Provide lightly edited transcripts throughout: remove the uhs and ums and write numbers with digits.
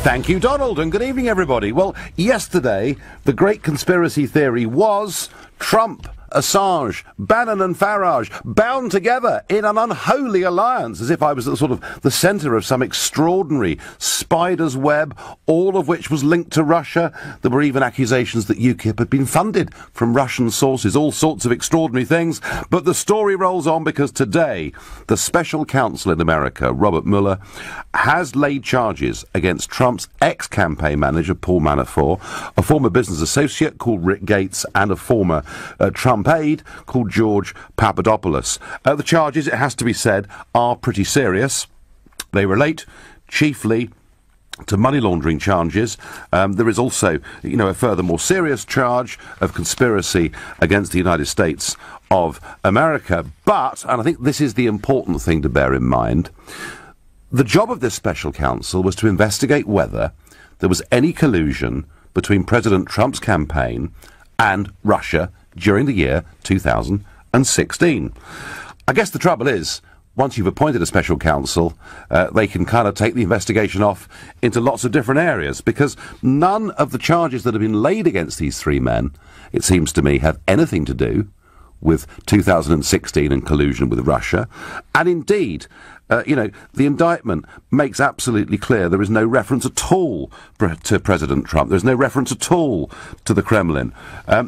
Thank you, Donald, and good evening, everybody. Well, yesterday, the great conspiracy theory was Trump, Assange, Bannon and Farage bound together in an unholy alliance, as if I was at the centre of some extraordinary spider's web, all of which was linked to Russia. There were even accusations that UKIP had been funded from Russian sources, all sorts of extraordinary things. But the story rolls on because today, the special counsel in America, Robert Mueller, has laid charges against Trump's ex-campaign manager, Paul Manafort, a former business associate called Rick Gates, and a former Trump aide called George Papadopoulos. The charges, it has to be said, are pretty serious. They relate chiefly to money laundering charges. There is also, a further more serious charge of conspiracy against the United States of America. But, and I think this is the important thing to bear in mind, the job of this special counsel was to investigate whether there was any collusion between President Trump's campaign and Russia during the year 2016. I guess the trouble is, once you've appointed a special counsel, they can kind of take the investigation off into lots of different areas, because none of the charges that have been laid against these three men, it seems to me, have anything to do with 2016 and collusion with Russia. And indeed, the indictment makes absolutely clear there is no reference at all to President Trump. There's no reference at all to the Kremlin.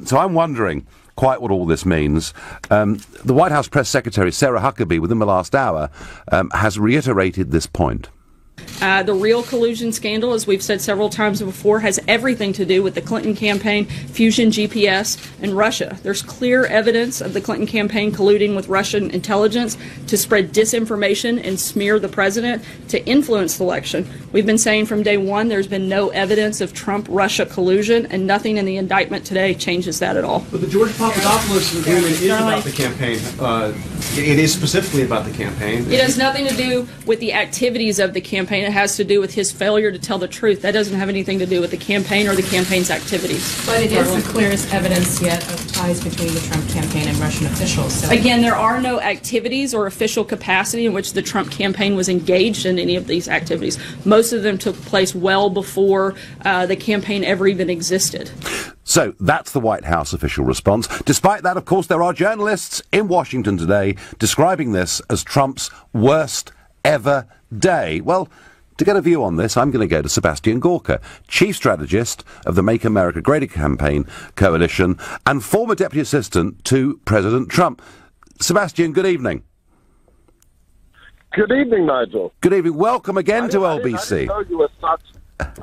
So I'm wondering quite what all this means. The White House Press Secretary, Sarah Huckabee, within the last hour, has reiterated this point. The real collusion scandal, as we've said several times before, has everything to do with the Clinton campaign, Fusion GPS, and Russia. There's clear evidence of the Clinton campaign colluding with Russian intelligence to spread disinformation and smear the president to influence the election. We've been saying from day one there's been no evidence of Trump-Russia collusion, and nothing in the indictment today changes that at all. But the George Papadopoulos agreement is about the campaign. It is specifically about the campaign. It has nothing to do with the activities of the campaign. It has to do with his failure to tell the truth. That doesn't have anything to do with the campaign or the campaign's activities. But it is the clearest evidence yet of ties between the Trump campaign and Russian officials. So again, there are no activities or official capacity in which the Trump campaign was engaged in any of these activities. Most of them took place well before the campaign ever even existed. So that's the White House official response. Despite that, of course, there are journalists in Washington today describing this as Trump's worst ever day. Well, to get a view on this, I'm going to go to Sebastian Gorka, Chief Strategist of the Make America Great Campaign Coalition and former Deputy Assistant to President Trump. Sebastian, good evening. Good evening, Nigel. Good evening. Welcome again to LBC.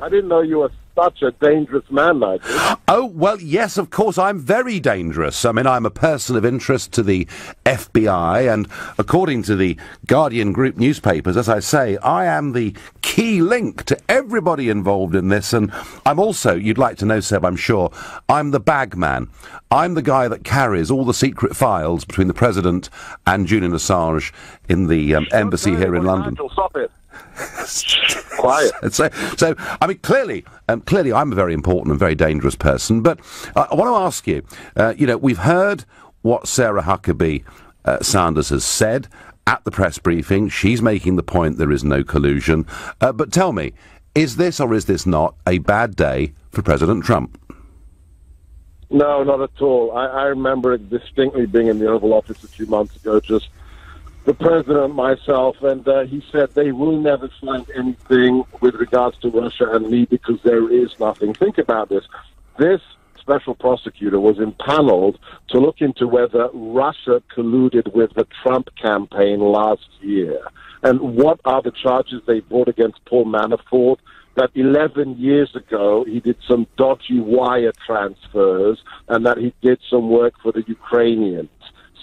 I didn't know you were such a dangerous man, Nigel. Oh, well, yes, of course, I'm very dangerous. I mean, I'm a person of interest to the FBI, and according to the Guardian Group newspapers, as I say, I am the key link to everybody involved in this, and I'm also, you'd like to know, Seb, I'm sure, I'm the bag man. I'm the guy that carries all the secret files between the President and Julian Assange in the embassy here in London. Nigel, stop it. Quiet. So, I mean, clearly, I'm a very important and very dangerous person. But I want to ask you, we've heard what Sarah Huckabee Sanders has said at the press briefing. She's making the point there is no collusion. But tell me, is this or is this not a bad day for President Trump? No, not at all. I remember distinctly being in the Oval Office a few months ago, just the president, myself, and he said they will never find anything with regards to Russia and me because there is nothing. Think about this. This special prosecutor was impaneled to look into whether Russia colluded with the Trump campaign last year. And what are the charges they brought against Paul Manafort? That 11 years ago he did some dodgy wire transfers and that he did some work for the Ukrainians.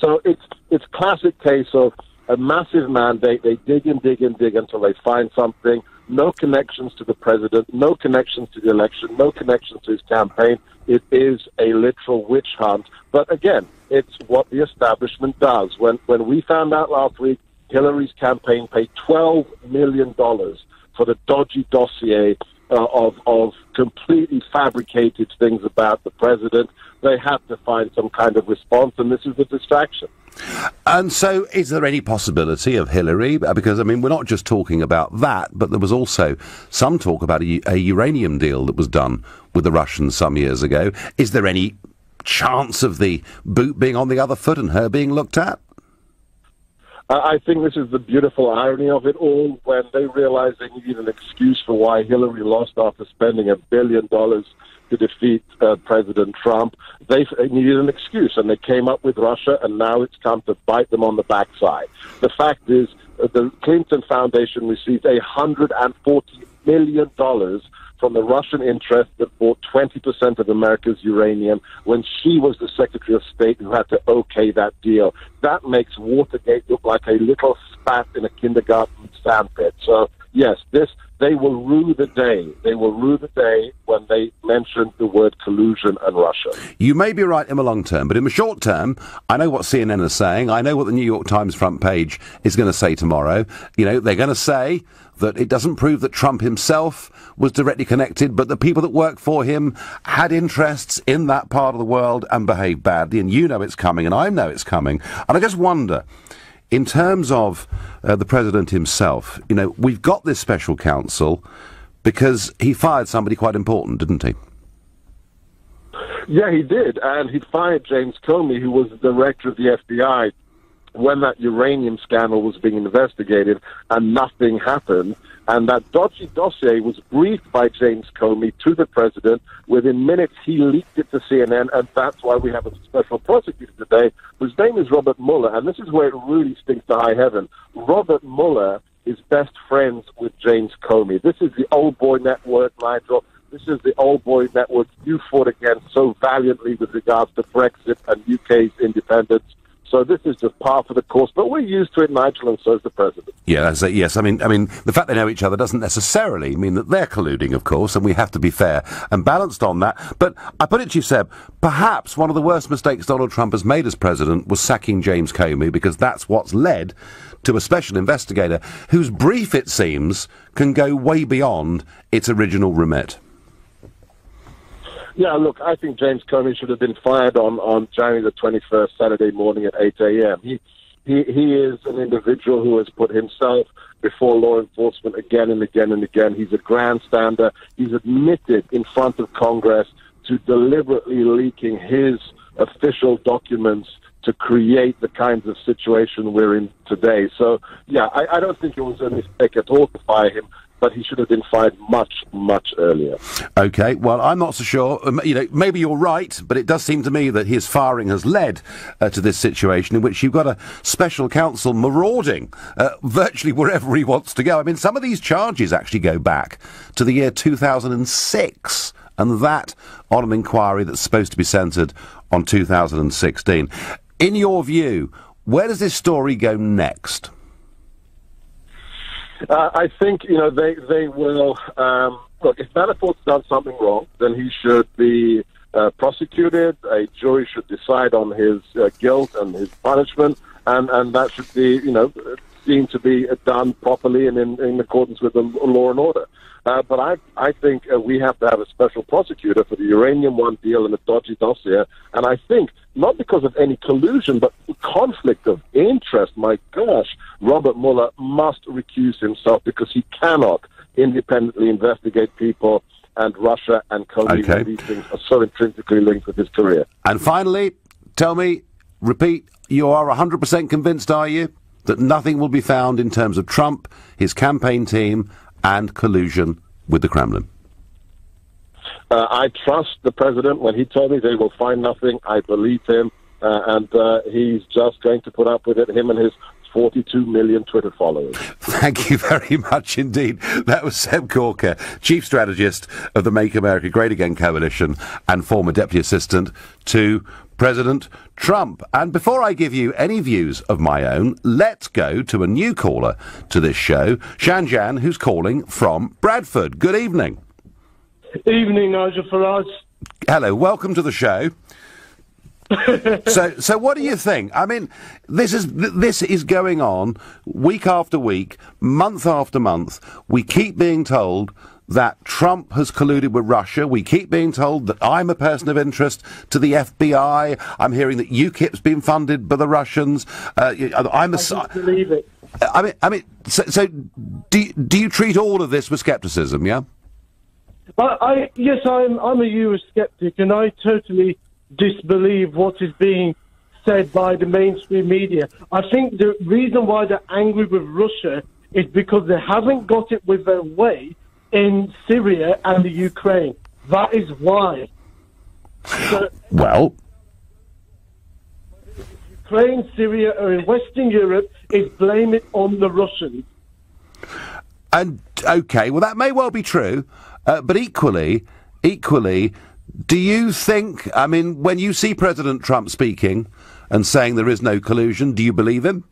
So it's classic case of a massive mandate. They dig and dig and dig until they find something. No connections to the president, no connections to the election, no connections to his campaign. It is a literal witch hunt. But again, it's what the establishment does. When we found out last week, Hillary's campaign paid $12 million for the dodgy dossier of completely fabricated things about the president. They have to find some kind of response, and this is a distraction. And so, is there any possibility of Hillary? Because, I mean, we're not just talking about that, but there was also some talk about a uranium deal that was done with the Russians some years ago. Is there any chance of the boot being on the other foot and her being looked at? I think this is the beautiful irony of it all, when they realize they need an excuse for why Hillary lost after spending $1 billion to defeat President Trump. They needed an excuse, and they came up with Russia, and now it's come to bite them on the backside. The fact is, the Clinton Foundation received $140 million from the Russian interest that bought 20% of America's uranium when she was the Secretary of State who had to okay that deal. That makes Watergate look like a little spat in a kindergarten sandpit. So, yes, they will rue the day. They will rue the day when they mention the word collusion and Russia. You may be right in the long term, but in the short term, I know what CNN is saying. I know what the New York Times front page is going to say tomorrow. You know, they're going to say that it doesn't prove that Trump himself was directly connected, but the people that work for him had interests in that part of the world and behaved badly. And you know it's coming, and I know it's coming. And I just wonder, in terms of the president himself, you know, we've got this special counsel because he fired somebody quite important, didn't he? Yeah, he did. And he fired James Comey, who was the director of the FBI when that uranium scandal was being investigated, and nothing happened. And that dodgy dossier was briefed by James Comey to the president. Within minutes, he leaked it to CNN, and that's why we have a special prosecutor today, whose name is Robert Mueller. And this is where it really stinks to high heaven. Robert Mueller is best friends with James Comey. This is the old boy network, Nigel. This is the old boy network you fought against so valiantly with regards to Brexit and UK's independence. So this is just par for the course, but we're used to it, Nigel, and so is the president. Yeah, that's it, yes. I mean, the fact they know each other doesn't necessarily mean that they're colluding, of course, and we have to be fair and balanced on that. But I put it to you, Seb, perhaps one of the worst mistakes Donald Trump has made as president was sacking James Comey, because that's what's led to a special investigator whose brief, it seems, can go way beyond its original remit. Yeah, look, I think James Comey should have been fired on January the 21st, Saturday morning at 8 a.m. He is an individual who has put himself before law enforcement again and again and again. He's a grandstander. He's admitted in front of Congress to deliberately leaking his official documents to create the kinds of situation we're in today. So, yeah, I don't think it was a mistake at all to fire him, but he should have been fired much, much earlier. OK, well, I'm not so sure. You know, maybe you're right, but it does seem to me that his firing has led to this situation in which you've got a special counsel marauding virtually wherever he wants to go. I mean, some of these charges actually go back to the year 2006, and that on an inquiry that's supposed to be centred on 2016. In your view, where does this story go next? I think, you know, they will... look, if Manafort's done something wrong, then he should be prosecuted. A jury should decide on his guilt and his punishment, and that should be, you know, seen to be done properly and in accordance with the law and order. But I think we have to have a special prosecutor for the Uranium One deal and the dodgy dossier. And I think, not because of any collusion, but conflict of interest, my gosh, Robert Mueller must recuse himself, because he cannot independently investigate people, and Russia and Comey. Okay. These things are so intrinsically linked with his career. And finally, tell me, repeat, you are 100% convinced, are you, that nothing will be found in terms of Trump, his campaign team, and collusion with the Kremlin? I trust the president. When he told me they will find nothing, I believe him, and he's just going to put up with it, him and his 42 million Twitter followers. Thank you very much indeed. That was Seb Corker, Chief Strategist of the Make America Great Again Coalition and former Deputy Assistant to President Trump. And before I give you any views of my own, let's go to a new caller to this show, Shanjan, who's calling from Bradford. Good evening. Evening, Nigel Farage. Hello, welcome to the show. So what do you think? I mean, this is going on week after week, month after month. We keep being told that Trump has colluded with Russia. We keep being told that I'm a person of interest to the FBI. I'm hearing that UKIP's been funded by the Russians. I don't believe it. So do you treat all of this with scepticism, yeah? Yes, I'm a Eurosceptic, and I totally disbelieve what is being said by the mainstream media. I think the reason why they're angry with Russia is because they haven't got it with their way in Syria and the Ukraine. That is why. So, well, Ukraine, Syria, or in Western Europe is blame it on the Russians. And okay, well that may well be true, but equally, do you think? I mean, when you see President Trump speaking and saying there is no collusion, do you believe him?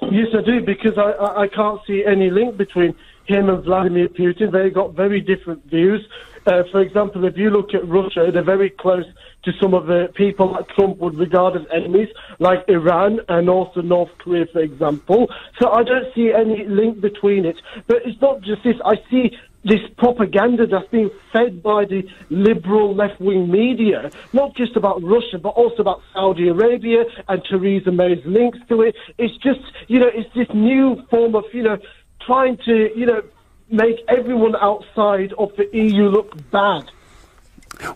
Yes, I do, because I can't see any link between him and Vladimir Putin. They got very different views. For example, if you look at Russia, they're very close to some of the people that Trump would regard as enemies, like Iran and also North Korea, for example. So I don't see any link between it. But it's not just this. I see this propaganda that's being fed by the liberal left-wing media, not just about Russia, but also about Saudi Arabia and Theresa May's links to it. It's just, it's this new form of, trying to, make everyone outside of the EU look bad.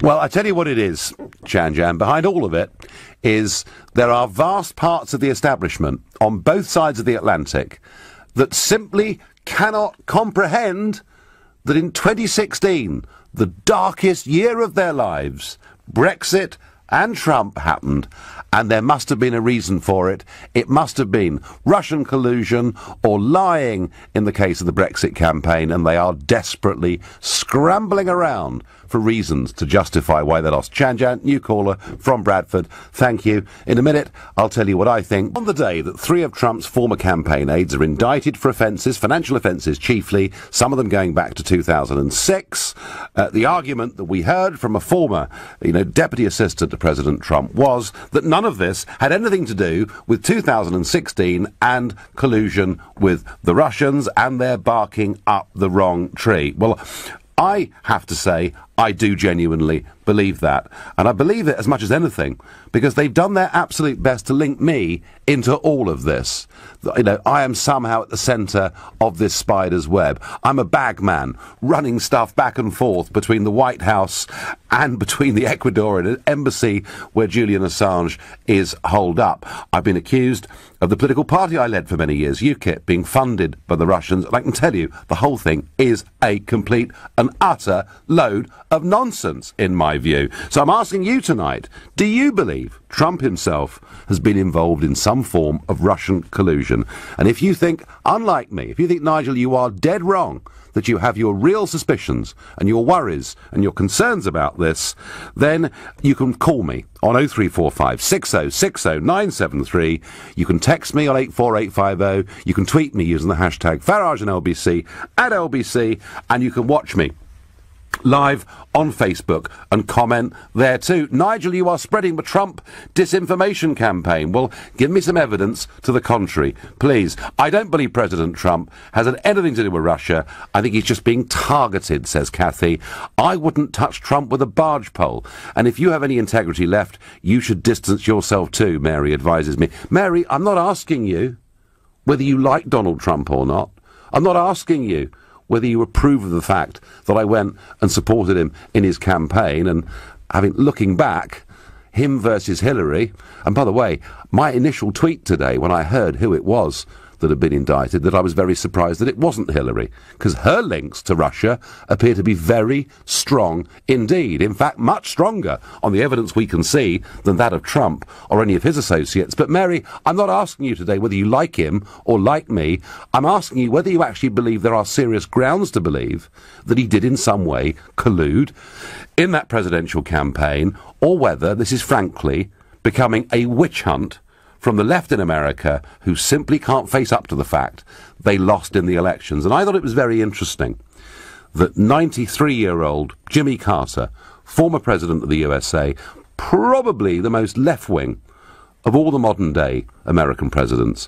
Well, I tell you what it is, Jan. Behind all of it is there are vast parts of the establishment on both sides of the Atlantic that simply cannot comprehend that in 2016, the darkest year of their lives, Brexit and Trump happened, and there must have been a reason for it. It must have been Russian collusion or lying in the case of the Brexit campaign, and they are desperately scrambling around for reasons to justify why they lost. Jan, new caller from Bradford. Thank you. In a minute, I'll tell you what I think. On the day that 3 of Trump's former campaign aides are indicted for offences, financial offences chiefly, some of them going back to 2006, the argument that we heard from a former, deputy assistant to President Trump was that none of this had anything to do with 2016 and collusion with the Russians, and they're barking up the wrong tree. Well, I have to say, I do genuinely believe that. And I believe it as much as anything because they've done their absolute best to link me into all of this. I am somehow at the centre of this spider's web. I'm a bag man running stuff back and forth between the White House and between the Ecuadorian embassy where Julian Assange is holed up. I've been accused of the political party I led for many years, UKIP, being funded by the Russians. And I can tell you, the whole thing is a complete and utter load of nonsense, in my view. So I'm asking you tonight, do you believe Trump himself has been involved in some form of Russian collusion? And if you think, unlike me, if you think, Nigel, you are dead wrong, that you have your real suspicions and your worries and your concerns about this, then you can call me on 0345 6060 973. You can text me on 84850. You can tweet me using the hashtag Farage and LBC at LBC, and you can watch me live on Facebook and comment there too. Nigel, you are spreading the Trump disinformation campaign. Well, give me some evidence to the contrary, please. I don't believe President Trump has had anything to do with Russia. I think he's just being targeted, says Kathy. I wouldn't touch Trump with a barge pole. And if you have any integrity left, you should distance yourself too, Mary advises me. Mary, I'm not asking you whether you like Donald Trump or not. I'm not asking you whether you approve of the fact that I went and supported him in his campaign, and looking back, him versus Hillary. And by the way, my initial tweet today, when I heard who it was that had been indicted, that I was very surprised that it wasn't Hillary, because her links to Russia appear to be very strong indeed. In fact, much stronger on the evidence we can see than that of Trump or any of his associates. But Mary, I'm not asking you today whether you like him or like me. I'm asking you whether you actually believe there are serious grounds to believe that he did in some way collude in that presidential campaign, or whether this is frankly becoming a witch hunt from the left in America, who simply can't face up to the fact they lost in the elections. And I thought it was very interesting that 93-year-old Jimmy Carter, former president of the USA, probably the most left-wing of all the modern-day American presidents,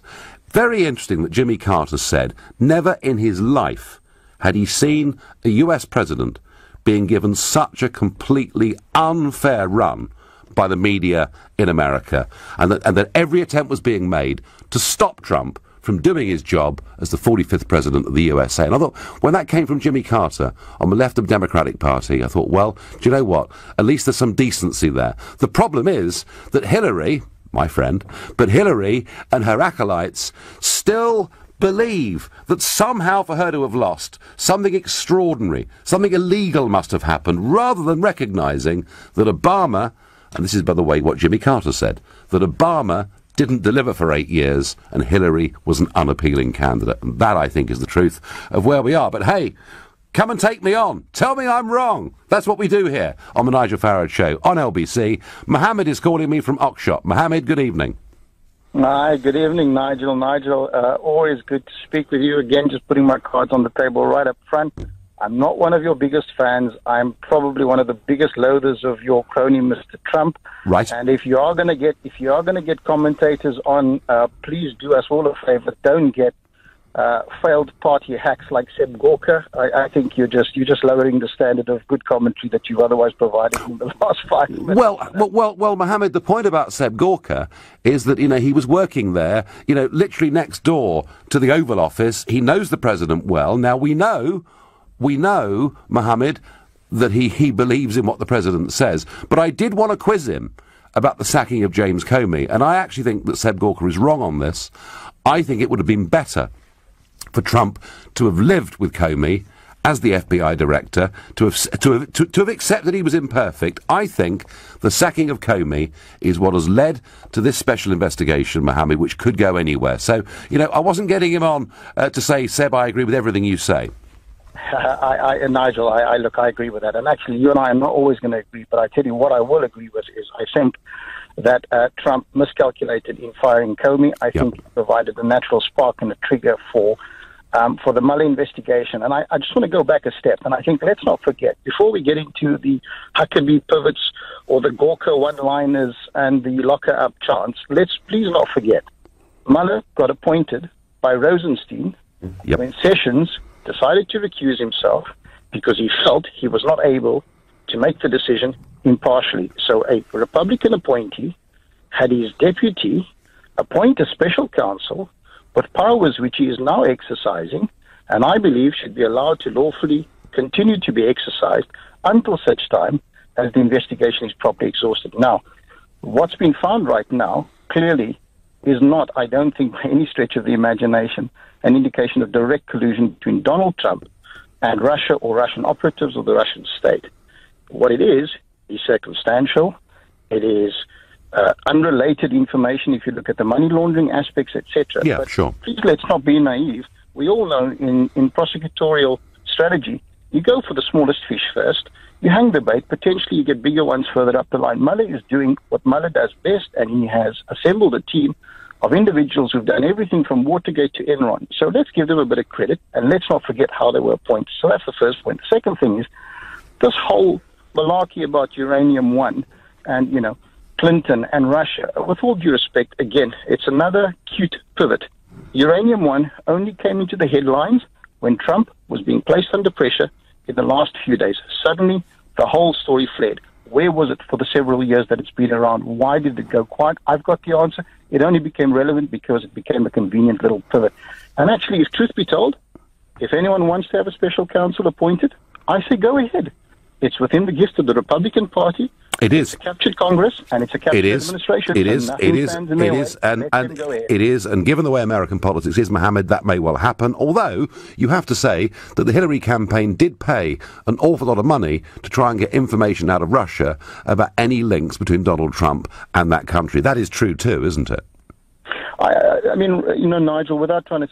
very interesting that Jimmy Carter said never in his life had he seen a US president being given such a completely unfair run by the media in America, and that every attempt was being made to stop Trump from doing his job as the 45th president of the USA. And I thought, when that came from Jimmy Carter on the left of the Democratic Party, I thought, well, do you know what? At least there's some decency there. The problem is that Hillary, my friend, but Hillary and her acolytes still believe that somehow for her to have lost, something extraordinary, something illegal must have happened, rather than recognising that Obama, and this is, by the way, what Jimmy Carter said, that Obama didn't deliver for 8 years and Hillary was an unappealing candidate. And that, I think, is the truth of where we are. But hey, come and take me on. Tell me I'm wrong. That's what we do here on the Nigel Farage Show on LBC. Mohammed is calling me from Oxshott. Mohammed, good evening. Hi, good evening, Nigel. Nigel, always good to speak with you again, just putting my cards on the table right up front. I'm not one of your biggest fans. I'm probably one of the biggest loathers of your crony, Mr. Trump. Right. And if you are going to get commentators on, please do us all a favor. Don't get failed party hacks like Seb Gorka. I think you're just lowering the standard of good commentary that you've otherwise provided in the last 5 minutes. Well, Mohammed, the point about Seb Gorka is that, he was working there, literally next door to the Oval Office. He knows the president well. Now, we know, Mohammed, that he believes in what the president says. But I did want to quiz him about the sacking of James Comey, and I actually think that Seb Gorka is wrong on this. I think it would have been better for Trump to have lived with Comey as the FBI director, to have accepted he was imperfect. I think the sacking of Comey is what has led to this special investigation, Mohammed, which could go anywhere. So, I wasn't getting him on to say, Seb, I agree with everything you say. Nigel, I agree with that. And actually, you and I are not always going to agree, but I tell you what I will agree with is I think that Trump miscalculated in firing Comey. I think it provided a natural spark and a trigger for the Mueller investigation. And I just want to go back a step. And I think let's not forget, before we get into the Huckabee pivots or the Gorka one-liners and the locker-up chants, let's please not forget, Mueller got appointed by Rosenstein when Sessions decided to recuse himself because he felt he was not able to make the decision impartially. So a Republican appointee had his deputy appoint a special counsel with powers which he is now exercising, and I believe should be allowed to lawfully continue to be exercised until such time as the investigation is properly exhausted. Now, what's been found right now clearly is not, I don't think by any stretch of the imagination, an indication of direct collusion between Donald Trump and Russia or Russian operatives or the Russian state. What it is circumstantial. It is unrelated information if you look at the money laundering aspects, etc. Yeah, but sure. Please let's not be naive. We all know in prosecutorial strategy, you go for the smallest fish first, you hang the bait, potentially you get bigger ones further up the line. Mueller is doing what Mueller does best, and he has assembled a team of individuals who've done everything from Watergate to Enron. So let's give them a bit of credit, and let's not forget how they were appointed. So that's the first point. The second thing is this whole malarkey about Uranium One and, Clinton and Russia. With all due respect, again, it's another cute pivot. Uranium One only came into the headlines when Trump was being placed under pressure in the last few days. Suddenly, the whole story fled. Where was it for the several years that it's been around? Why did it go quiet? I've got the answer. It only became relevant because it became a convenient little pivot. And actually, if truth be told, if anyone wants to have a special counsel appointed, I say go ahead. It's within the gift of the Republican Party. It is. It's a captured Congress and it's a captured administration. It is. And given the way American politics is, Mohammed, that may well happen. Although you have to say that the Hillary campaign did pay an awful lot of money to try and get information out of Russia about any links between Donald Trump and that country. That is true too, isn't it? I mean, Nigel, without trying to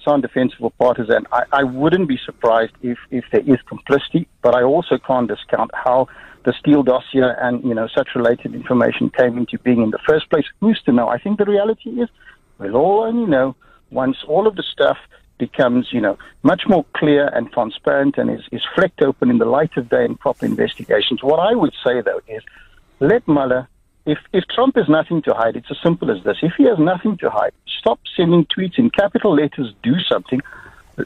sound defensive or partisan, I wouldn't be surprised if there is complicity, but I also can't discount how the Steele dossier and, such related information came into being in the first place. Who's to know? I think the reality is we'll all only know once all of the stuff becomes, much more clear and transparent and is flecked open in the light of day in proper investigations. What I would say, though, is let Mueller. If Trump has nothing to hide, it's as simple as this. If he has nothing to hide, stop sending tweets in capital letters, do something.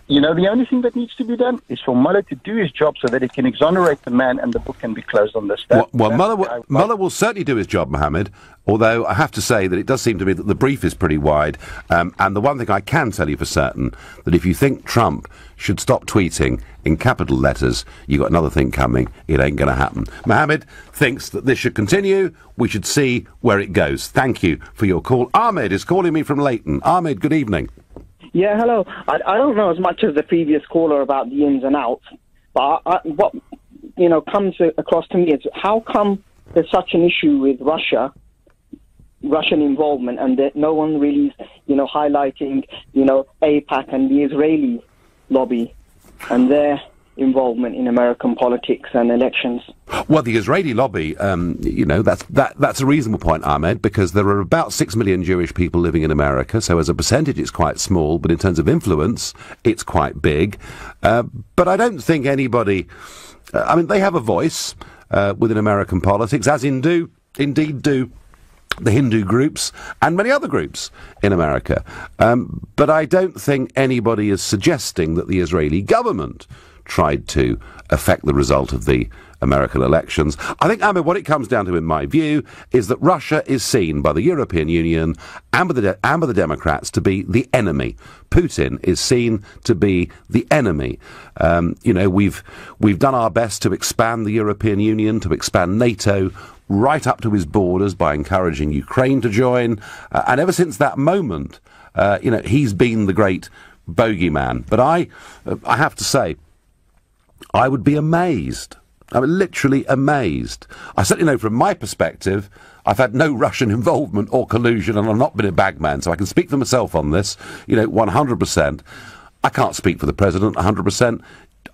You know, the only thing that needs to be done is for Mueller to do his job so that he can exonerate the man and the book can be closed on this. Mueller will certainly do his job, Mohammed, although I have to say that it does seem to me that the brief is pretty wide. And the one thing I can tell you for certain, that if you think Trump should stop tweeting in capital letters, you've got another thing coming. It ain't going to happen. Mohammed thinks that this should continue. We should see where it goes. Thank you for your call. Ahmed is calling me from Leighton. Ahmed, good evening. Yeah, hello. I don't know as much as the previous caller about the ins and outs, but what comes across to me is how come there's such an issue with Russian involvement, and that no one really is, highlighting, AIPAC and the Israeli lobby and their involvement in American politics and elections. Well, the Israeli lobby, that's a reasonable point, Ahmed, because there are about 6 million Jewish people living in America, so as a percentage it's quite small, but in terms of influence, it's quite big. But I don't think anybody... they have a voice within American politics, as indeed do the Hindu groups and many other groups in America. But I don't think anybody is suggesting that the Israeli government tried to affect the result of the American elections. I think, Ahmed, what it comes down to, in my view, is that Russia is seen by the European Union and by the Democrats to be the enemy. Putin is seen to be the enemy. We've done our best to expand the European Union, to expand NATO right up to his borders by encouraging Ukraine to join. And ever since that moment, he's been the great bogeyman. But I have to say, I would be amazed. I'm literally amazed. I certainly know from my perspective, I've had no Russian involvement or collusion, and I've not been a bagman, so I can speak for myself on this, 100%. I can't speak for the president 100%.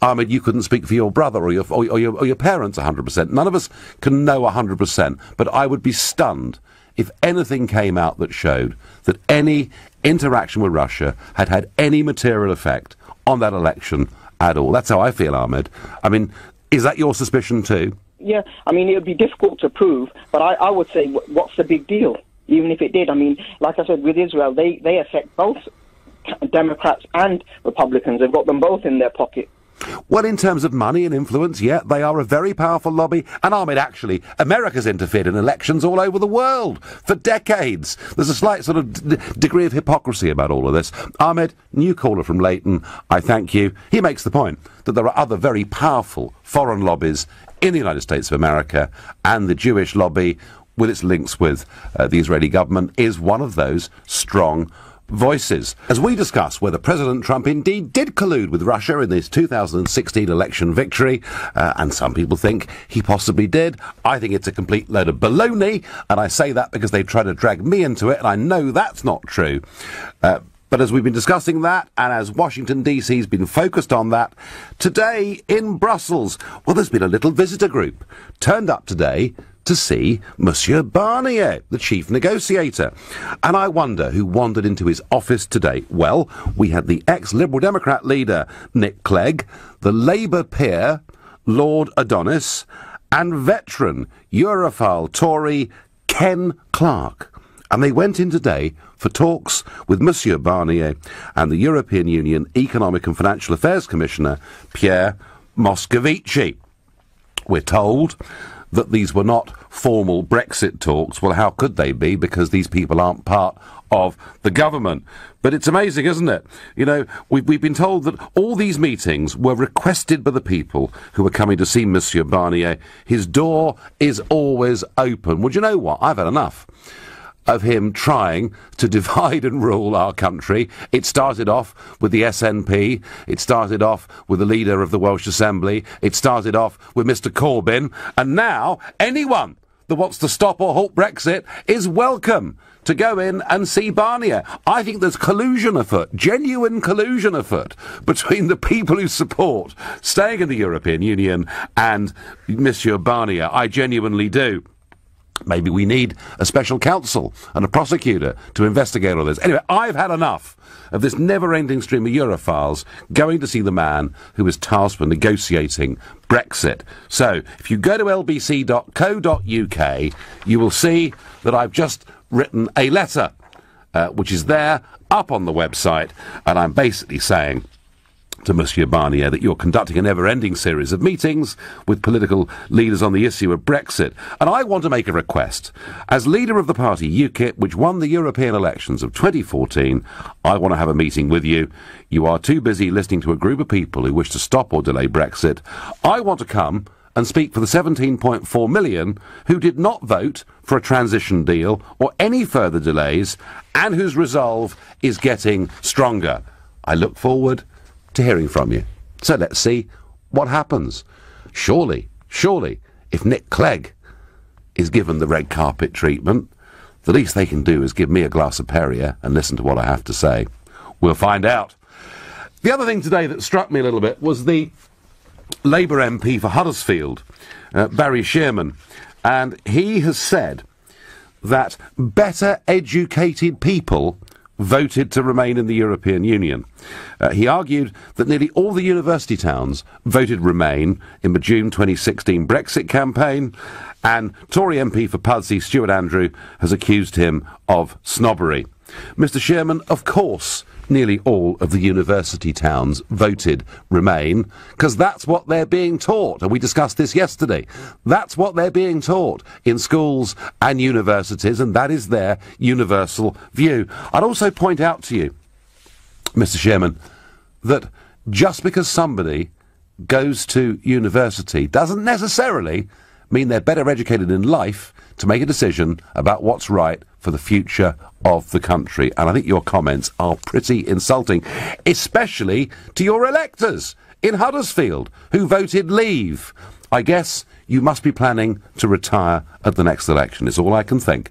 Ahmed, you couldn't speak for your brother or your parents 100%. None of us can know 100%, but I would be stunned if anything came out that showed that any interaction with Russia had had any material effect on that election at all. That's how I feel, Ahmed. Is that your suspicion too? Yeah, it would be difficult to prove, but I would say, what's the big deal? Even if it did, like I said, with Israel, they affect both Democrats and Republicans. They've got them both in their pocket. Well, in terms of money and influence, yeah, they are a very powerful lobby. And Ahmed, actually, America's interfered in elections all over the world for decades. There's a slight sort of degree of hypocrisy about all of this. Ahmed, new caller from Leighton, I thank you. He makes the point that there are other very powerful foreign lobbies in the United States of America, and the Jewish lobby, with its links with the Israeli government, is one of those strong voices. As we discuss whether President Trump indeed did collude with Russia in this 2016 election victory, and some people think he possibly did. I think it's a complete load of baloney, and I say that because they try to drag me into it, and I know that's not true. But as we've been discussing that, and as Washington D.C. has been focused on that, today in Brussels, well, there's been a little visitor group turned up today to see Monsieur Barnier, the chief negotiator. And I wonder who wandered into his office today. Well, we had the ex-Liberal Democrat leader, Nick Clegg, the Labour peer, Lord Adonis, and veteran Europhile Tory Ken Clarke. And they went in today for talks with Monsieur Barnier and the European Union Economic and Financial Affairs Commissioner, Pierre Moscovici. We're told that these were not formal Brexit talks. Well, how could they be? Because these people aren't part of the government. But it's amazing, isn't it? We've been told that all these meetings were requested by the people who were coming to see Monsieur Barnier. His door is always open. Well, do you know what? I've had enough of him trying to divide and rule our country. It started off with the SNP. It started off with the leader of the Welsh Assembly. It started off with Mr. Corbyn. And now anyone that wants to stop or halt Brexit is welcome to go in and see Barnier. I think there's collusion afoot, genuine collusion afoot, between the people who support staying in the European Union and Monsieur Barnier. I genuinely do. Maybe we need a special counsel and a prosecutor to investigate all this. Anyway, I've had enough of this never-ending stream of Europhiles going to see the man who is tasked with negotiating Brexit. So, if you go to lbc.co.uk, you will see that I've just written a letter, which is there, up on the website, and I'm basically saying to Monsieur Barnier that you're conducting a never-ending series of meetings with political leaders on the issue of Brexit. And I want to make a request. As leader of the party UKIP, which won the European elections of 2014, I want to have a meeting with you. You are too busy listening to a group of people who wish to stop or delay Brexit. I want to come and speak for the 17.4 million who did not vote for a transition deal or any further delays and whose resolve is getting stronger. I look forward to hearing from you. So let's see what happens. Surely, if Nick Clegg is given the red carpet treatment, the least they can do is give me a glass of Perrier and listen to what I have to say. We'll find out. The other thing today that struck me a little bit was the Labour MP for Huddersfield, Barry Shearman, and he has said that better educated people voted to remain in the European Union. He argued that nearly all the university towns voted Remain in the June 2016 Brexit campaign, and Tory MP for Pudsey, Stuart Andrew, has accused him of snobbery. Mr. Shearman, of course, nearly all of the university towns voted Remain, because that's what they're being taught, and we discussed this yesterday. That's what they're being taught in schools and universities, and that is their universal view. I'd also point out to you, Mr. Shearman, that just because somebody goes to university doesn't necessarily mean they're better educated in life to make a decision about what's right for the future of the country. And I think your comments are pretty insulting, especially to your electors in Huddersfield who voted Leave. I guess you must be planning to retire at the next election, is all I can think.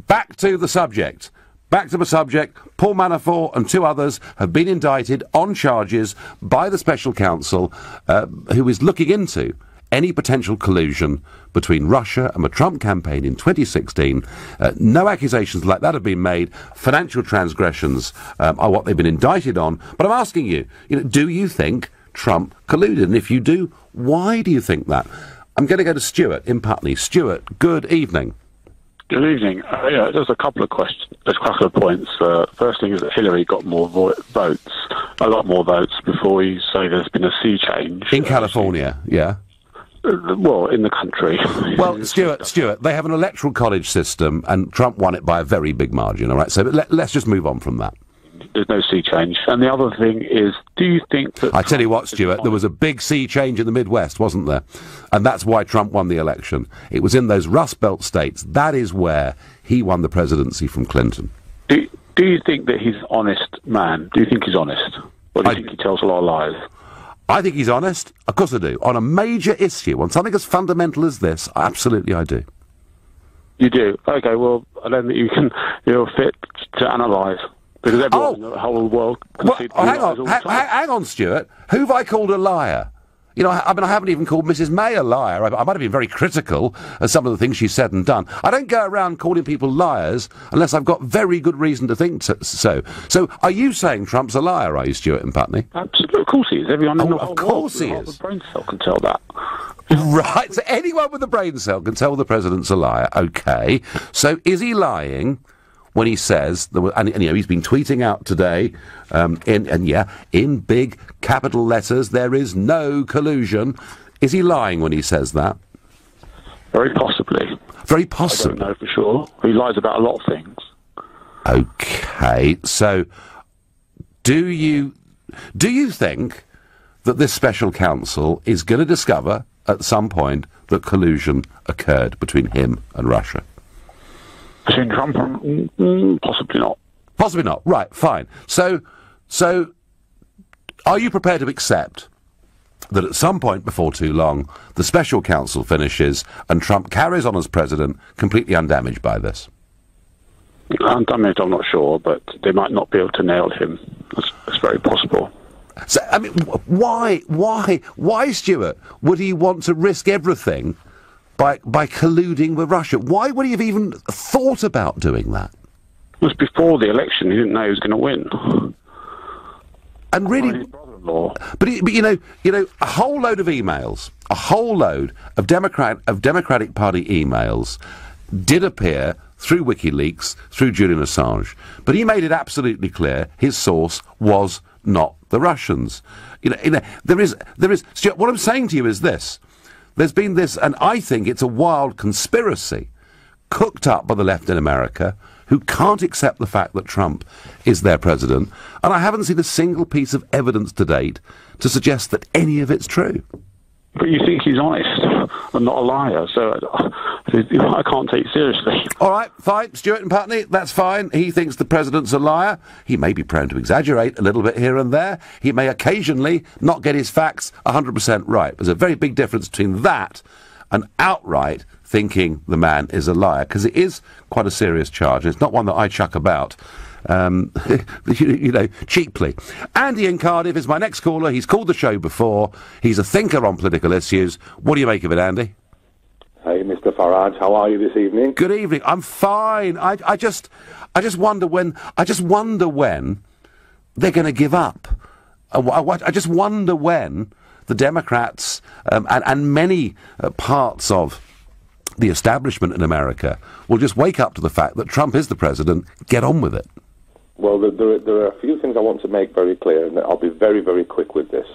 Back to the subject. Paul Manafort and two others have been indicted on charges by the special counsel who is looking into any potential collusion between Russia and the Trump campaign in 2016. No accusations like that have been made. Financial transgressions are what they've been indicted on. But I'm asking you, do you think Trump colluded? And if you do, why do you think that? I'm going to go to Stuart in Putney. Stuart, good evening. Good evening. Yeah, there's a couple of questions. There's a couple of points. First thing is that Hillary got more votes, a lot more votes, before you say there's been a sea change. In California, yeah. Well, in the country. Well, Stuart, they have an electoral college system, and Trump won it by a very big margin, all right? So let's just move on from that. There's no sea change. And the other thing is, do you think that... I tell you what, Stuart, there was a big sea change in the Midwest, wasn't there? And that's why Trump won the election. It was in those Rust Belt states. That is where he won the presidency from Clinton. Do you think that he's an honest man? Do you think he's honest? Or do you think he tells a lot of lies? I think he's honest. Of course I do. On a major issue, on something as fundamental as this, absolutely I do. You do? Okay, well, I don't think you're fit to analyse. Because everyone in the whole world can see hang on, Stuart. Who have I called a liar? I haven't even called Mrs. May a liar. I might have been very critical of some of the things she said and done. I don't go around calling people liars unless I've got very good reason to think so. So, are you saying Trump's a liar, are you, Stuart in Putney? Absolutely. Of course he is. Everyone in the whole world. Of course he is. The brain cell can tell that. Right. So anyone with a brain cell can tell the president's a liar. Okay. So is he lying when he says, and he's been tweeting out today, in big capital letters, there is no collusion. Is he lying when he says that? Very possibly. Very possibly. I don't know for sure. He lies about a lot of things. Okay, so do you think that this special counsel is going to discover at some point that collusion occurred between him and Russia? Between Trump and... possibly not. Possibly not. Right, fine. So, are you prepared to accept that at some point before too long, the special counsel finishes and Trump carries on as president completely undamaged by this? Undamaged, I'm not sure, but they might not be able to nail him. That's very possible. So, I mean, why, Stuart, would he want to risk everything by colluding with Russia? Why would he have even thought about doing that? It was before the election. He didn't know he was going to win. And really, but a whole load of emails, a whole load of Democratic Party emails did appear through WikiLeaks, through Julian Assange. But he made it absolutely clear his source was not the Russians. There is, Stuart, what I'm saying to you is this. There's been this, and I think it's a wild conspiracy cooked up by the left in America, who can't accept the fact that Trump is their president, and I haven't seen a single piece of evidence to date to suggest that any of it's true. But you think he's honest and not a liar, so I can't take it seriously. All right, fine, Stuart and Putney, that's fine. He thinks the president's a liar. He may be prone to exaggerate a little bit here and there. He may occasionally not get his facts 100% right. There's a very big difference between that and outright thinking the man is a liar, because it is quite a serious charge. It's not one that I chuck about, cheaply. Andy in Cardiff is my next caller. He's called the show before. He's a thinker on political issues. What do you make of it, Andy? Hey, Mr. Farage, how are you this evening? Good evening. I'm fine. I just wonder when they're going to give up. I just wonder when the Democrats and many parts of the establishment in America will just wake up to the fact that Trump is the president, get on with it. Well, there are a few things I want to make very clear, and I'll be very, very quick with this.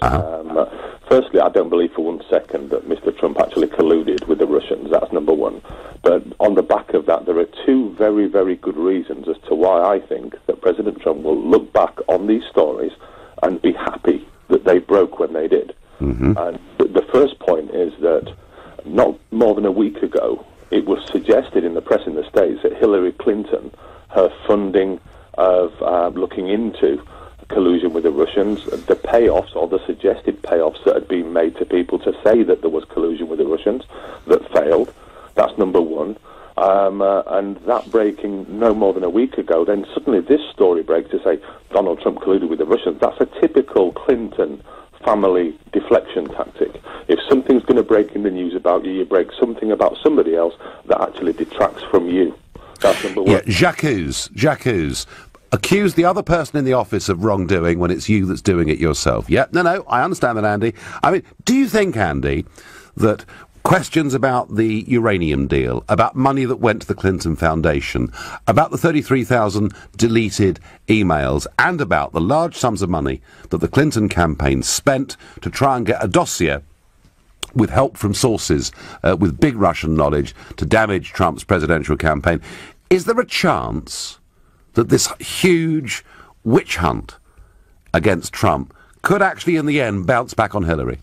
Firstly, I don't believe for 1 second that Mr. Trump actually colluded with the Russians. That's number one. But on the back of that, there are two very, very good reasons as to why I think that President Trump will look back on these stories and be happy that they broke when they did. Mm-hmm. And the first point is that not more than a week ago, it was suggested in the press in the States that Hillary Clinton, her funding of looking into collusion with the Russians, the payoffs or the suggested payoffs that had been made to people to say that there was collusion with the Russians, that failed. That's number one. And that breaking no more than a week ago, then suddenly this story breaks to say Donald Trump colluded with the Russians. That's a typical Clinton family deflection tactic. If something's going to break in the news about you, you break something about somebody else that actually detracts from you. That's number one. Yeah, j'accuse. Accuse the other person in the office of wrongdoing when it's you that's doing it yourself. Yeah, no, I understand that, Andy. I mean, do you think, Andy, that questions about the uranium deal, about money that went to the Clinton Foundation, about the 33,000 deleted emails, and about the large sums of money that the Clinton campaign spent to try and get a dossier with help from sources with big Russian knowledge to damage Trump's presidential campaign, is there a chance that this huge witch hunt against Trump could actually in the end bounce back on Hillary?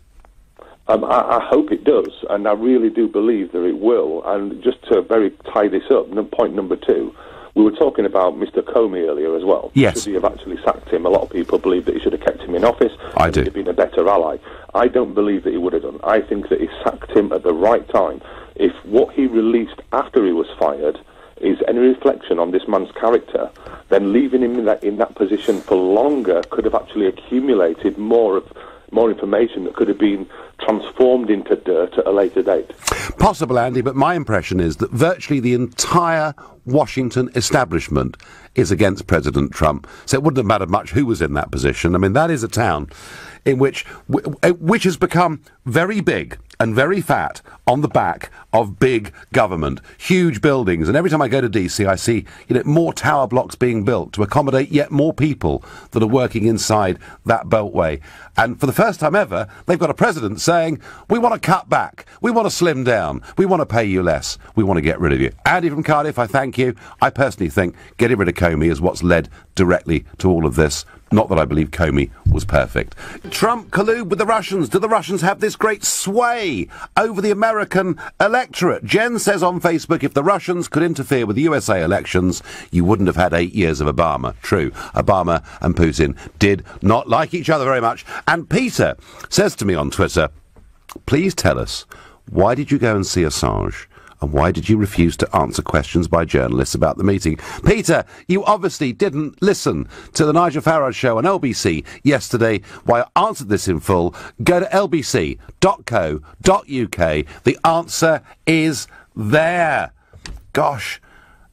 I hope it does, and I really do believe that it will. And just to very tie this up, point number two, we were talking about Mr. Comey earlier as well. Yes. Should he have actually sacked him? A lot of people believe that he should have kept him in office. I do. He'd have been a better ally. I don't believe that he would have done. I think that he sacked him at the right time. If what he released after he was fired is any reflection on this man's character, then leaving him in that position for longer could have actually accumulated more information that could have been transformed into dirt at a later date. Possible, Andy, but my impression is that virtually the entire Washington establishment is against President Trump. So it wouldn't have mattered much who was in that position. I mean, that is a town in which has become very big and very fat on the back of big government, huge buildings. And every time I go to DC, I see more tower blocks being built to accommodate yet more people that are working inside that beltway. And for the first time ever, they've got a president saying, we want to cut back, we want to slim down, we want to pay you less, we want to get rid of you. Andy from Cardiff, I thank you. I personally think getting rid of Comey is what's led directly to all of this. Not that I believe Comey was perfect. Trump collude with the Russians. Do the Russians have this great sway over the American electorate? Jen says on Facebook, if the Russians could interfere with the USA elections, you wouldn't have had 8 years of Obama. True, Obama and Putin did not like each other very much. And Peter says to me on Twitter, please tell us, why did you go and see Assange? And why did you refuse to answer questions by journalists about the meeting? Peter, you obviously didn't listen to the Nigel Farage show on LBC yesterday. Why I answered this in full. Go to lbc.co.uk. The answer is there. Gosh.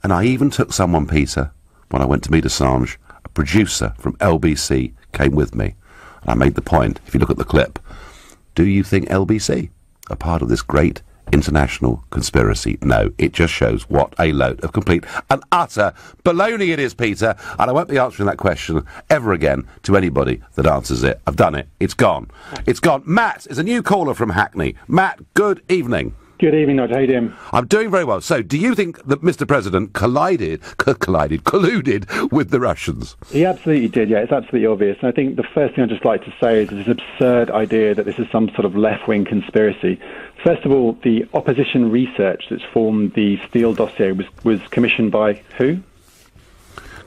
And I even took someone, Peter, when I went to meet Assange. A producer from LBC came with me. And I made the point, if you look at the clip, do you think LBC are part of this great international conspiracy? No, it just shows what a load of complete and utter baloney it is, Peter, and I won't be answering that question ever again to anybody that answers it. I've done it. It's gone. It's gone. Matt is a new caller from Hackney. Matt, good evening. Good evening, Nigel. How you doing? I'm doing very well. So, do you think that Mr. President colluded with the Russians? He absolutely did, yeah. It's absolutely obvious. And I think the first thing I'd just like to say is this absurd idea that this is some sort of left-wing conspiracy. First of all, the opposition research that's formed the Steele dossier was commissioned by who?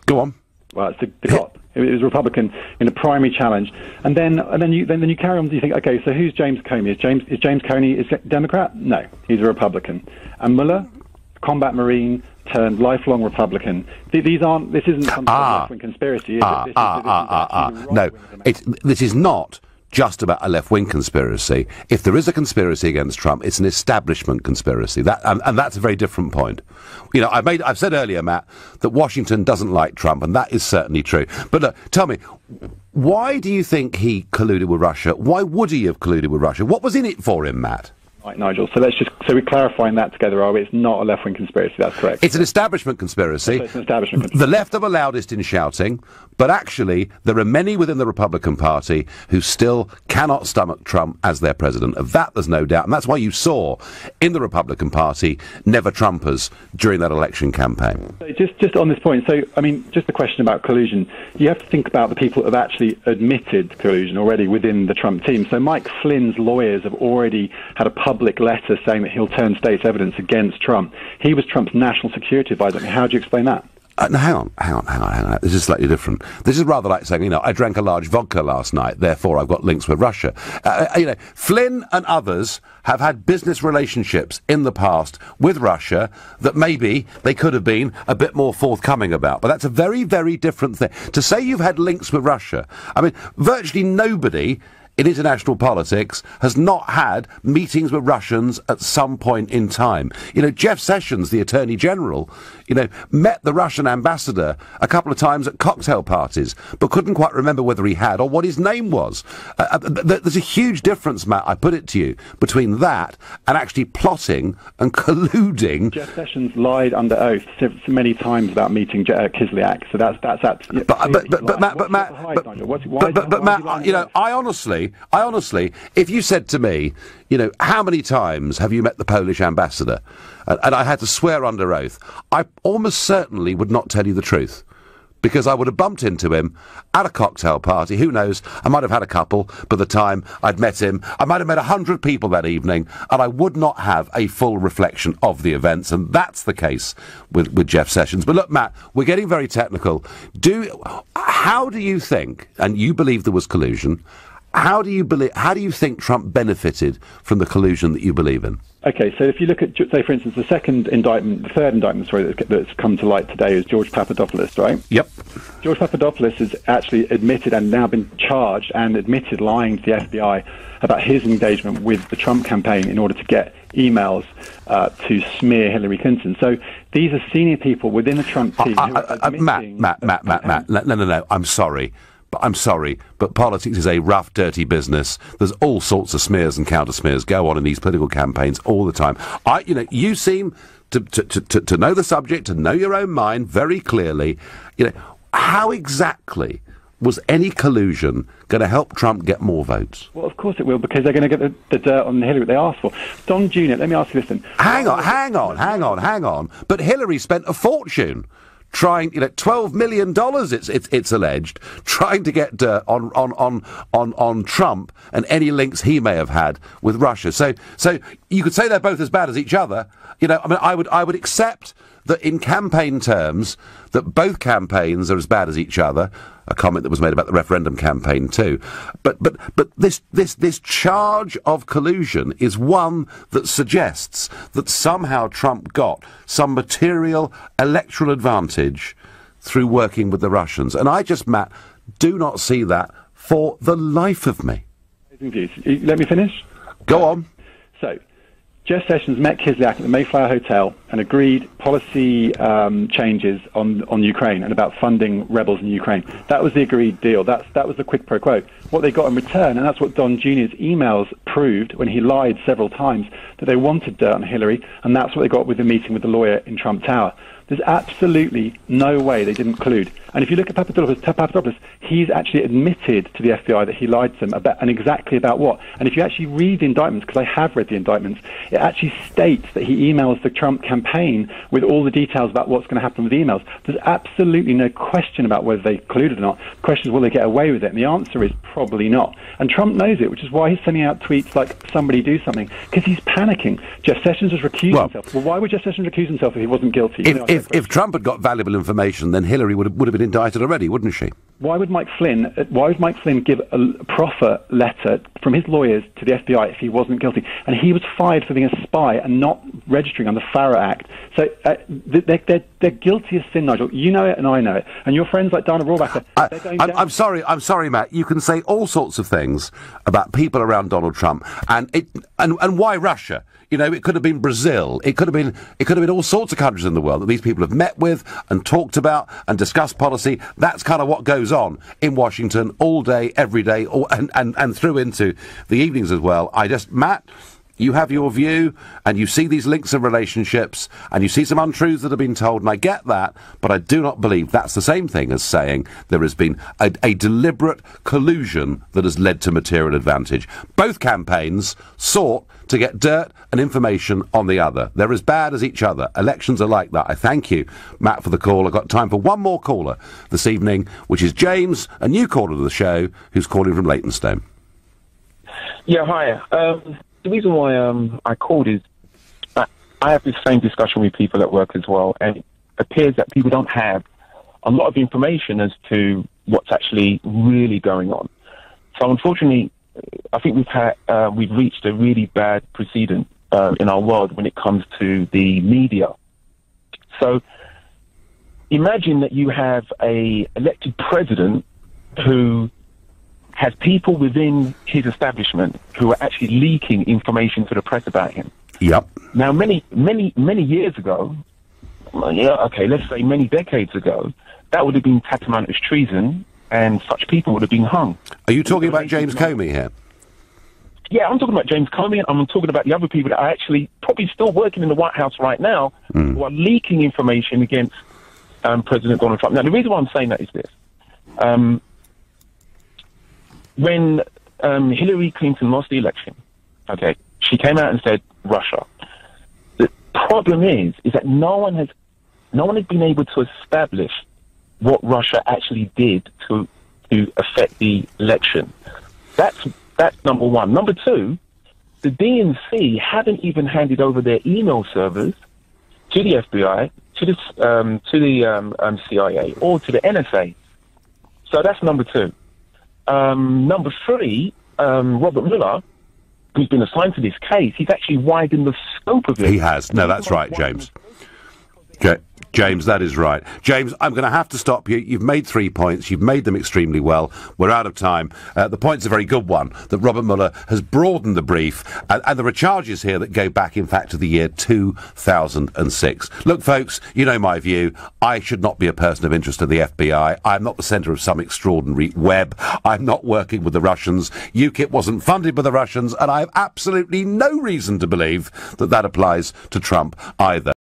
Go on. Well, it's the cop. It was Republican in a primary challenge, and then you carry on. Do you think, okay, so who's James Comey? Is James Comey a Democrat? No, he's a Republican. And Mueller, combat Marine turned lifelong Republican. This isn't some sort of left-wing conspiracy. Is it? No, this is not just about a left-wing conspiracy. If there is a conspiracy against Trump, it's an establishment conspiracy. And that's a very different point. You know, I've said earlier, Matt, that Washington doesn't like Trump, and that is certainly true. But look, tell me, why do you think he colluded with Russia? Why would he have colluded with Russia? What was in it for him, Matt? Right, Nigel. So we're clarifying that together, are we? It's not a left-wing conspiracy. That's correct. It's an establishment conspiracy. So it's an establishment conspiracy. The left are the loudest in shouting, but actually there are many within the Republican Party who still cannot stomach Trump as their president. Of that, there's no doubt, and that's why you saw in the Republican Party never Trumpers during that election campaign. So just on this point, so I mean, just the question about collusion. You have to think about the people who have actually admitted collusion already within the Trump team. So Mike Flynn's lawyers have already had a public letter saying that he'll turn state's evidence against Trump. He was Trump's national security advisor. How do you explain that? No, hang on. This is slightly different. This is rather like saying, I drank a large vodka last night, therefore I've got links with Russia. Flynn and others have had business relationships in the past with Russia that maybe they could have been a bit more forthcoming about. But that's a very, very different thing. To say you've had links with Russia, I mean, virtually nobody in international politics has not had meetings with Russians at some point in time. Jeff Sessions, the Attorney General, met the Russian ambassador a couple of times at cocktail parties, but couldn't quite remember whether he had or what his name was. There's a huge difference, Matt, I put it to you, between that and actually plotting and colluding. Jeff Sessions lied under oath many times about meeting Kislyak, so that's Matt, I honestly, if you said to me, how many times have you met the Polish ambassador? And I had to swear under oath, I almost certainly would not tell you the truth. Because I would have bumped into him at a cocktail party. Who knows? I might have had a couple by the time I'd met him. I might have met 100 people that evening, and I would not have a full reflection of the events. And that's the case with Jeff Sessions. But look, Matt, we're getting very technical. How do you think, and you believe there was collusion, how do you think Trump benefited from the collusion that you believe in? Okay, so if you look at, say, for instance, the third indictment, that's come to light today is George Papadopoulos, right? Yep. George Papadopoulos has actually admitted and now been charged and admitted lying to the FBI about his engagement with the Trump campaign in order to get emails to smear Hillary Clinton. So these are senior people within the Trump team who are admitting... Matt, no, I'm sorry, but politics is a rough, dirty business. There's all sorts of smears and counter-smears go on in these political campaigns all the time. You seem to know the subject, to know your own mind very clearly. How exactly was any collusion going to help Trump get more votes? Well, of course it will, because they're going to get the dirt on Hillary they asked for. Don Jr., let me ask you this then. Hang on. But Hillary spent a fortune trying, $12 million, it's alleged, trying to get on Trump and any links he may have had with Russia. So you could say they're both as bad as each other. I would accept that in campaign terms that both campaigns are as bad as each other. A comment that was made about the referendum campaign too. But this charge of collusion is one that suggests that somehow Trump got some material electoral advantage through working with the Russians. And I just, Matt, do not see that for the life of me. Let me finish? Go on. So, Jeff Sessions met Kislyak at the Mayflower Hotel and agreed policy changes on Ukraine and about funding rebels in Ukraine. That was the agreed deal. That was the quid pro quo. What they got in return, and that's what Don Jr.'s emails proved when he lied several times, that they wanted dirt on Hillary, and that's what they got with the meeting with the lawyer in Trump Tower. There's absolutely no way they didn't collude. And if you look at Papadopoulos, he's actually admitted to the FBI that he lied to them about, and exactly about what. And if you actually read the indictments, because I have read the indictments, it actually states that he emails the Trump campaign with all the details about what's going to happen with the emails. There's absolutely no question about whether they colluded or not. The question is, will they get away with it? And the answer is probably not. And Trump knows it, which is why he's sending out tweets like, somebody do something, because he's panicking. Jeff Sessions has recused himself. Well, why would Jeff Sessions recuse himself if he wasn't guilty? If Trump had got valuable information, then Hillary would have been indicted already, wouldn't she? Why would Mike Flynn give a proffer letter from his lawyers to the FBI if he wasn't guilty? And he was fired for being a spy and not registering under the FARA Act. So they're guilty as sin, Nigel. You know it and I know it. And your friends like Dana Rohrabacher, they're going down. I'm sorry, Matt. You can say all sorts of things about people around Donald Trump, and why Russia? You know, it could have been Brazil. It could have been all sorts of countries in the world that these people have met with and talked about and discussed policy. That's kind of what goes on in Washington all day, every day, and through into the evenings as well. Matt, you have your view, and you see these links and relationships, and you see some untruths that have been told, and I get that, but I do not believe that's the same thing as saying there has been a deliberate collusion that has led to material advantage. Both campaigns sought to get dirt and information on the other. They're as bad as each other. Elections are like that. I thank you, Matt, for the call. I've got time for one more caller this evening, which is James, a new caller to the show, who's calling from Leytonstone. Yeah, hi. The reason why I called is I have this same discussion with people at work as well, and it appears that people don't have a lot of information as to what's actually really going on. So unfortunately, I think we've reached a really bad precedent in our world when it comes to the media. So imagine that you have a elected president who has people within his establishment who are actually leaking information to the press about him. Yep. Now, many years ago, let's say many decades ago, that would have been tantamount as treason, and such people would have been hung. Are you talking about James Comey here? Yeah, I'm talking about James Comey, and I'm talking about the other people that are actually probably still working in the White House right now, who are leaking information against President Donald Trump. Now, the reason why I'm saying that is this. When Hillary Clinton lost the election, she came out and said Russia. The problem is that no one has been able to establish what Russia actually did to affect the election. That's number one. Number two, the DNC haven't even handed over their email servers to the FBI, to the CIA, or to the NSA. So that's number two. Number three, Robert Mueller, who's been assigned to this case, he's actually widened the scope of it. He has. No, that's right, James. James, that is right. James, I'm going to have to stop you. You've made 3 points. You've made them extremely well. We're out of time. The point's a very good one, that Robert Mueller has broadened the brief, and there are charges here that go back, in fact, to the year 2006. Look, folks, you know my view. I should not be a person of interest to the FBI. I'm not the centre of some extraordinary web. I'm not working with the Russians. UKIP wasn't funded by the Russians, and I have absolutely no reason to believe that that applies to Trump either.